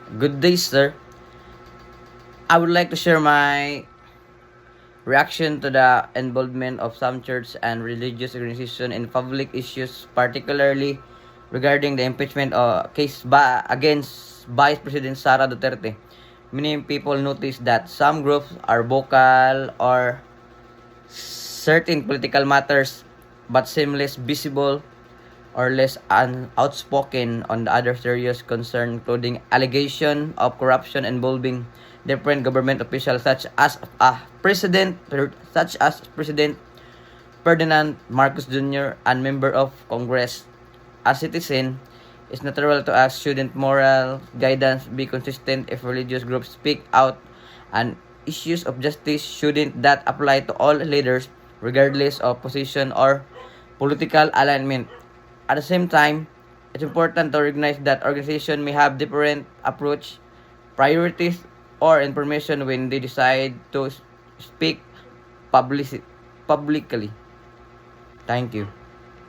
Good day, sir. I would like to share my reaction to the involvement of some church and religious organizations in public issues, particularly regarding the impeachment case against Vice President Sara Duterte. Many people notice that some groups are vocal or certain political matters but seem less visible or less outspoken on the other serious concern, including allegation of corruption involving different government officials such as President Ferdinand Marcos Jr. and member of Congress. As citizen, it's natural to ask, shouldn't moral guidance be consistent if religious groups speak out on issues of justice? Shouldn't that apply to all leaders regardless of position or political alignment? At the same time, it's important to recognize that organizations may have different approach, priorities, or information when they decide to speak publicly. Thank you.